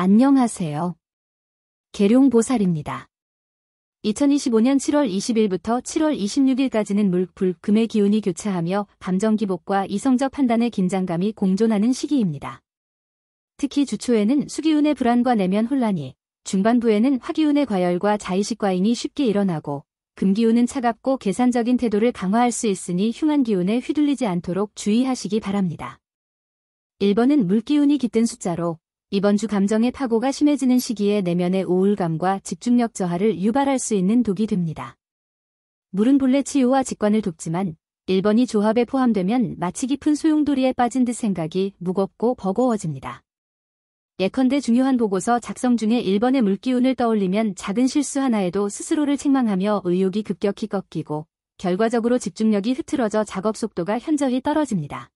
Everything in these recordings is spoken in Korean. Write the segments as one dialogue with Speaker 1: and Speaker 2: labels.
Speaker 1: 안녕하세요. 계룡보살입니다. 2025년 7월 20일부터 7월 26일까지는 물, 불, 금의 기운이 교차하며 감정기복과 이성적 판단의 긴장감이 공존하는 시기입니다. 특히 주초에는 수기운의 불안과 내면 혼란이, 중반부에는 화기운의 과열과 자의식 과잉이 쉽게 일어나고 금기운은 차갑고 계산적인 태도를 강화할 수 있으니 흉한 기운에 휘둘리지 않도록 주의하시기 바랍니다. 1번은 물기운이 깃든 숫자로 이번 주 감정의 파고가 심해지는 시기에 내면의 우울감과 집중력 저하를 유발할 수 있는 독이 됩니다. 물은 본래 치유와 직관을 돕지만 1번이 조합에 포함되면 마치 깊은 소용돌이에 빠진 듯 생각이 무겁고 버거워집니다. 예컨대 중요한 보고서 작성 중에 1번의 물기운을 떠올리면 작은 실수 하나에도 스스로를 책망하며 의욕이 급격히 꺾이고 결과적으로 집중력이 흐트러져 작업 속도가 현저히 떨어집니다.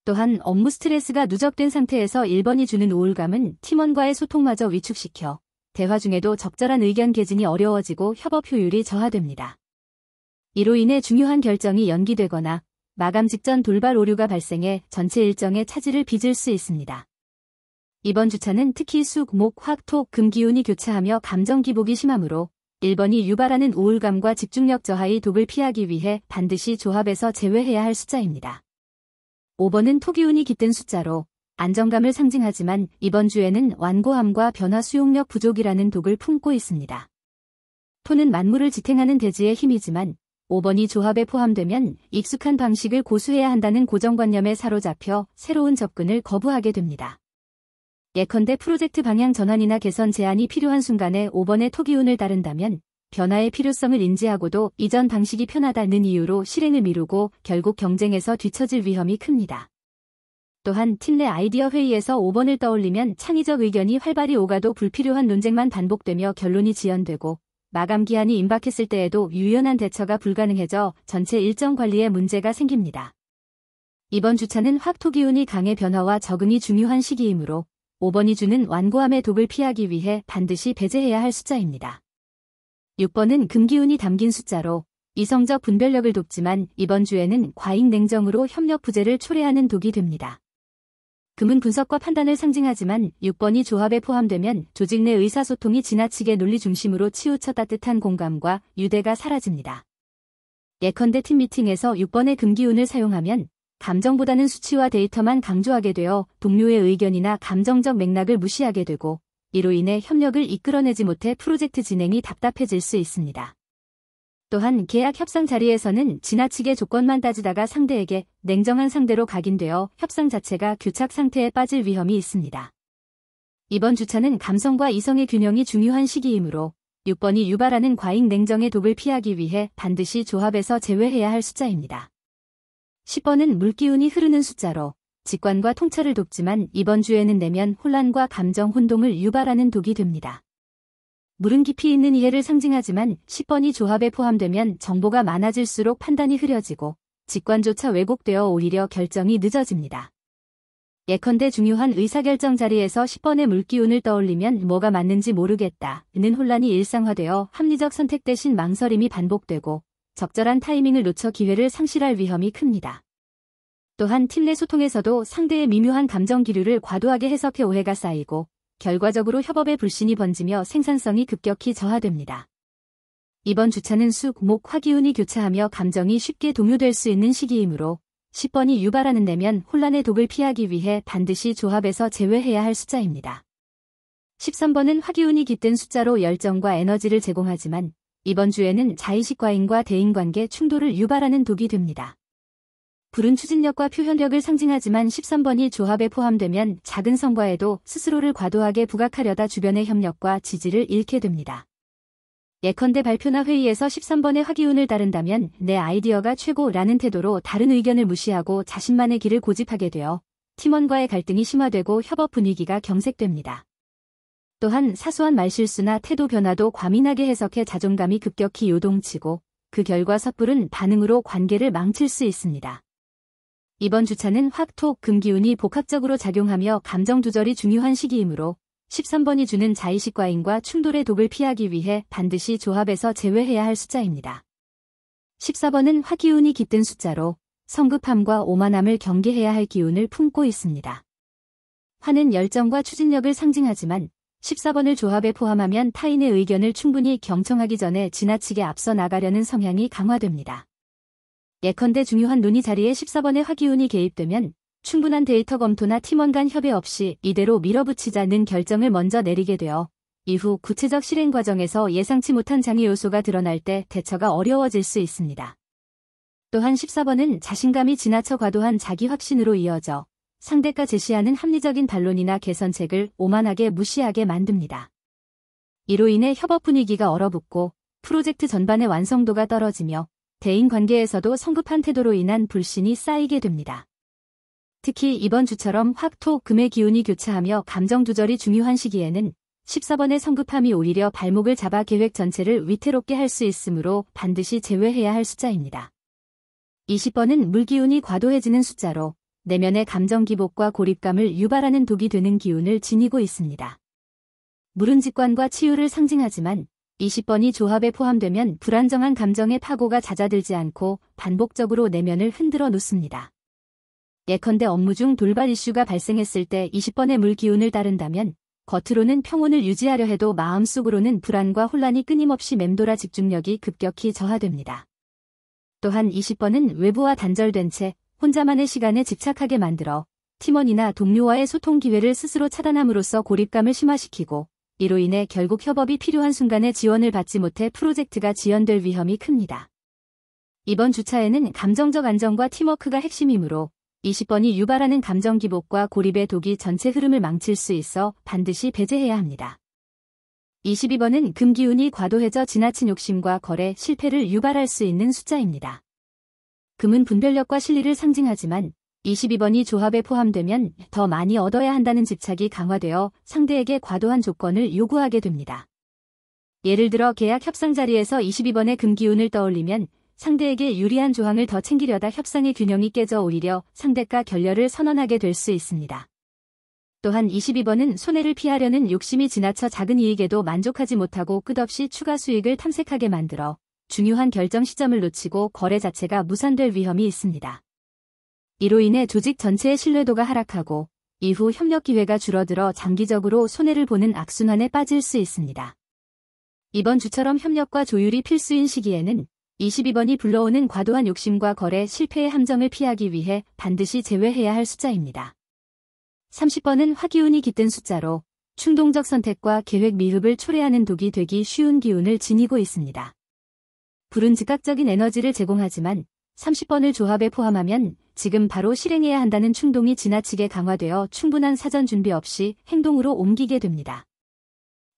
Speaker 1: 또한 업무 스트레스가 누적된 상태에서 1번이 주는 우울감은 팀원과의 소통마저 위축시켜 대화 중에도 적절한 의견 개진이 어려워지고 협업 효율이 저하됩니다. 이로 인해 중요한 결정이 연기되거나 마감 직전 돌발 오류가 발생해 전체 일정에 차질을 빚을 수 있습니다. 이번 주차는 특히 수, 목, 화, 토, 금 기운이 교차하며 감정 기복이 심하므로 1번이 유발하는 우울감과 집중력 저하의 독을 피하기 위해 반드시 조합에서 제외해야 할 숫자입니다. 5번은 토기운이 깃든 숫자로 안정감을 상징하지만 이번 주에는 완고함과 변화 수용력 부족이라는 독을 품고 있습니다. 토는 만물을 지탱하는 대지의 힘이지만 5번이 조합에 포함되면 익숙한 방식을 고수해야 한다는 고정관념에 사로잡혀 새로운 접근을 거부하게 됩니다. 예컨대 프로젝트 방향 전환이나 개선 제안이 필요한 순간에 5번의 토기운을 따른다면 변화의 필요성을 인지하고도 이전 방식이 편하다는 이유로 실행을 미루고 결국 경쟁에서 뒤처질 위험이 큽니다. 또한 팀 내 아이디어 회의에서 5번을 떠올리면 창의적 의견이 활발히 오가도 불필요한 논쟁만 반복되며 결론이 지연되고 마감 기한이 임박했을 때에도 유연한 대처가 불가능해져 전체 일정 관리에 문제가 생깁니다. 이번 주차는 화토기운이 강해 변화와 적응이 중요한 시기이므로 5번이 주는 완고함의 독을 피하기 위해 반드시 배제해야 할 숫자입니다. 6번은 금기운이 담긴 숫자로 이성적 분별력을 돕지만 이번 주에는 과잉 냉정으로 협력 부재를 초래하는 독이 됩니다. 금은 분석과 판단을 상징하지만 6번이 조합에 포함되면 조직 내 의사소통이 지나치게 논리 중심으로 치우쳐 따뜻한 공감과 유대가 사라집니다. 예컨대 팀 미팅에서 6번의 금기운을 사용하면 감정보다는 수치와 데이터만 강조하게 되어 동료의 의견이나 감정적 맥락을 무시하게 되고 이로 인해 협력을 이끌어내지 못해 프로젝트 진행이 답답해질 수 있습니다. 또한 계약 협상 자리에서는 지나치게 조건만 따지다가 상대에게 냉정한 상대로 각인되어 협상 자체가 교착 상태에 빠질 위험이 있습니다. 이번 주차는 감성과 이성의 균형이 중요한 시기이므로 6번이 유발하는 과잉 냉정의 독을 피하기 위해 반드시 조합에서 제외해야 할 숫자입니다. 10번은 물기운이 흐르는 숫자로 직관과 통찰을 돕지만 이번 주에는 내면 혼란과 감정 혼동을 유발하는 독이 됩니다. 물은 깊이 있는 이해를 상징하지만 10번이 조합에 포함되면 정보가 많아질수록 판단이 흐려지고 직관조차 왜곡되어 오히려 결정이 늦어집니다. 예컨대 중요한 의사결정 자리에서 10번의 물기운을 떠올리면 뭐가 맞는지 모르겠다는 혼란이 일상화되어 합리적 선택 대신 망설임이 반복되고 적절한 타이밍을 놓쳐 기회를 상실할 위험이 큽니다. 또한 팀 내 소통에서도 상대의 미묘한 감정 기류를 과도하게 해석해 오해가 쌓이고 결과적으로 협업에 불신이 번지며 생산성이 급격히 저하됩니다. 이번 주차는 수, 목, 화기운이 교차하며 감정이 쉽게 동요될 수 있는 시기이므로 10번이 유발하는 내면 혼란의 독을 피하기 위해 반드시 조합에서 제외해야 할 숫자입니다. 13번은 화기운이 깃든 숫자로 열정과 에너지를 제공하지만 이번 주에는 자의식 과잉과 대인관계 충돌을 유발하는 독이 됩니다. 불은 추진력과 표현력을 상징하지만 13번이 조합에 포함되면 작은 성과에도 스스로를 과도하게 부각하려다 주변의 협력과 지지를 잃게 됩니다. 예컨대 발표나 회의에서 13번의 화기운을 따른다면 내 아이디어가 최고라는 태도로 다른 의견을 무시하고 자신만의 길을 고집하게 되어 팀원과의 갈등이 심화되고 협업 분위기가 경색됩니다. 또한 사소한 말실수나 태도 변화도 과민하게 해석해 자존감이 급격히 요동치고 그 결과 섣부른 반응으로 관계를 망칠 수 있습니다. 이번 주차는 화, 토, 금 기운이 복합적으로 작용하며 감정 조절이 중요한 시기이므로 13번이 주는 자의식 과잉과 충돌의 독을 피하기 위해 반드시 조합에서 제외해야 할 숫자입니다. 14번은 화기운이 깃든 숫자로 성급함과 오만함을 경계해야 할 기운을 품고 있습니다. 화는 열정과 추진력을 상징하지만 14번을 조합에 포함하면 타인의 의견을 충분히 경청하기 전에 지나치게 앞서 나가려는 성향이 강화됩니다. 예컨대 중요한 논의 자리에 14번의 화기운이 개입되면 충분한 데이터 검토나 팀원 간 협의 없이 이대로 밀어붙이자는 결정을 먼저 내리게 되어 이후 구체적 실행 과정에서 예상치 못한 장애 요소가 드러날 때 대처가 어려워질 수 있습니다. 또한 14번은 자신감이 지나쳐 과도한 자기 확신으로 이어져 상대가 제시하는 합리적인 반론이나 개선책을 오만하게 무시하게 만듭니다. 이로 인해 협업 분위기가 얼어붙고 프로젝트 전반의 완성도가 떨어지며 대인 관계에서도 성급한 태도로 인한 불신이 쌓이게 됩니다. 특히 이번 주처럼 화, 토, 금의 기운이 교차하며 감정 조절이 중요한 시기에는 14번의 성급함이 오히려 발목을 잡아 계획 전체를 위태롭게 할 수 있으므로 반드시 제외해야 할 숫자입니다. 20번은 물기운이 과도해지는 숫자로 내면의 감정 기복과 고립감을 유발하는 독이 되는 기운을 지니고 있습니다. 물은 직관과 치유를 상징하지만 20번이 조합에 포함되면 불안정한 감정의 파고가 잦아들지 않고 반복적으로 내면을 흔들어 놓습니다. 예컨대 업무 중 돌발 이슈가 발생했을 때 20번의 물 기운을 따른다면 겉으로는 평온을 유지하려 해도 마음속으로는 불안과 혼란이 끊임없이 맴돌아 집중력이 급격히 저하됩니다. 또한 20번은 외부와 단절된 채 혼자만의 시간에 집착하게 만들어 팀원이나 동료와의 소통 기회를 스스로 차단함으로써 고립감을 심화시키고 이로 인해 결국 협업이 필요한 순간에 지원을 받지 못해 프로젝트가 지연될 위험이 큽니다. 이번 주차에는 감정적 안정과 팀워크가 핵심이므로 20번이 유발하는 감정 기복과 고립의 독이 전체 흐름을 망칠 수 있어 반드시 배제해야 합니다. 22번은 금기운이 과도해져 지나친 욕심과 거래, 실패를 유발할 수 있는 숫자입니다. 금은 분별력과 실리를 상징하지만 22번이 조합에 포함되면 더 많이 얻어야 한다는 집착이 강화되어 상대에게 과도한 조건을 요구하게 됩니다. 예를 들어 계약 협상 자리에서 22번의 금기운을 떠올리면 상대에게 유리한 조항을 더 챙기려다 협상의 균형이 깨져 오히려 상대가 결렬을 선언하게 될 수 있습니다. 또한 22번은 손해를 피하려는 욕심이 지나쳐 작은 이익에도 만족하지 못하고 끝없이 추가 수익을 탐색하게 만들어 중요한 결정 시점을 놓치고 거래 자체가 무산될 위험이 있습니다. 이로 인해 조직 전체의 신뢰도가 하락하고 이후 협력 기회가 줄어들어 장기적으로 손해를 보는 악순환에 빠질 수 있습니다. 이번 주처럼 협력과 조율이 필수인 시기에는 22번이 불러오는 과도한 욕심과 거래, 실패의 함정을 피하기 위해 반드시 제외해야 할 숫자입니다. 30번은 화기운이 깃든 숫자로 충동적 선택과 계획 미흡을 초래하는 독이 되기 쉬운 기운을 지니고 있습니다. 불은 즉각적인 에너지를 제공하지만 30번을 조합에 포함하면 지금 바로 실행해야 한다는 충동이 지나치게 강화되어 충분한 사전 준비 없이 행동으로 옮기게 됩니다.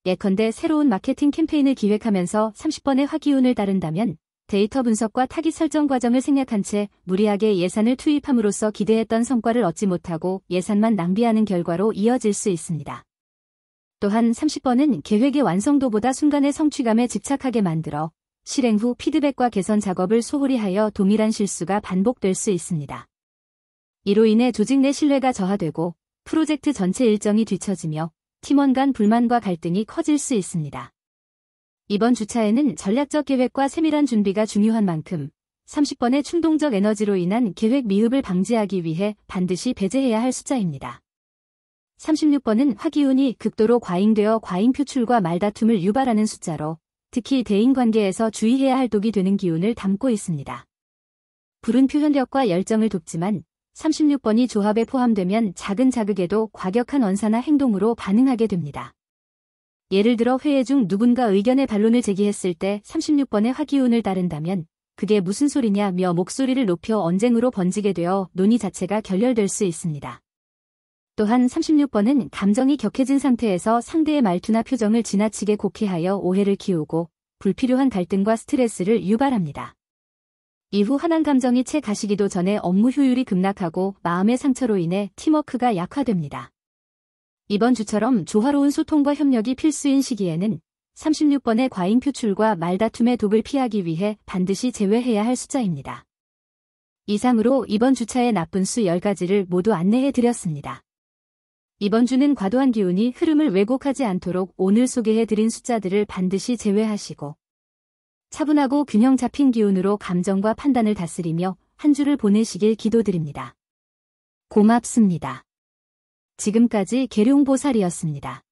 Speaker 1: 예컨대 새로운 마케팅 캠페인을 기획하면서 30번의 화기운을 따른다면 데이터 분석과 타깃 설정 과정을 생략한 채 무리하게 예산을 투입함으로써 기대했던 성과를 얻지 못하고 예산만 낭비하는 결과로 이어질 수 있습니다. 또한 30번은 계획의 완성도보다 순간의 성취감에 집착하게 만들어 실행 후 피드백과 개선 작업을 소홀히 하여 동일한 실수가 반복될 수 있습니다. 이로 인해 조직 내 신뢰가 저하되고 프로젝트 전체 일정이 뒤처지며 팀원 간 불만과 갈등이 커질 수 있습니다. 이번 주차에는 전략적 계획과 세밀한 준비가 중요한 만큼 30번의 충동적 에너지로 인한 계획 미흡을 방지하기 위해 반드시 배제해야 할 숫자입니다. 36번은 화기운이 극도로 과잉되어 과잉 표출과 말다툼을 유발하는 숫자로 특히 대인관계에서 주의해야 할 독이 되는 기운을 담고 있습니다. 불은 표현력과 열정을 돕지만 36번이 조합에 포함되면 작은 자극에도 과격한 언사나 행동으로 반응하게 됩니다. 예를 들어 회의 중 누군가 의견의 반론을 제기했을 때 36번의 화기운을 따른다면 그게 무슨 소리냐며 목소리를 높여 언쟁으로 번지게 되어 논의 자체가 결렬될 수 있습니다. 또한 36번은 감정이 격해진 상태에서 상대의 말투나 표정을 지나치게 곡해하여 오해를 키우고 불필요한 갈등과 스트레스를 유발합니다. 이후 화난 감정이 채 가시기도 전에 업무 효율이 급락하고 마음의 상처로 인해 팀워크가 약화됩니다. 이번 주처럼 조화로운 소통과 협력이 필수인 시기에는 36번의 과잉 표출과 말다툼의 독을 피하기 위해 반드시 제외해야 할 숫자입니다. 이상으로 이번 주차의 나쁜 수 10가지를 모두 안내해 드렸습니다. 이번 주는 과도한 기운이 흐름을 왜곡하지 않도록 오늘 소개해 드린 숫자들을 반드시 제외하시고 차분하고 균형 잡힌 기운으로 감정과 판단을 다스리며 한 주를 보내시길 기도드립니다. 고맙습니다. 지금까지 계룡보살이었습니다.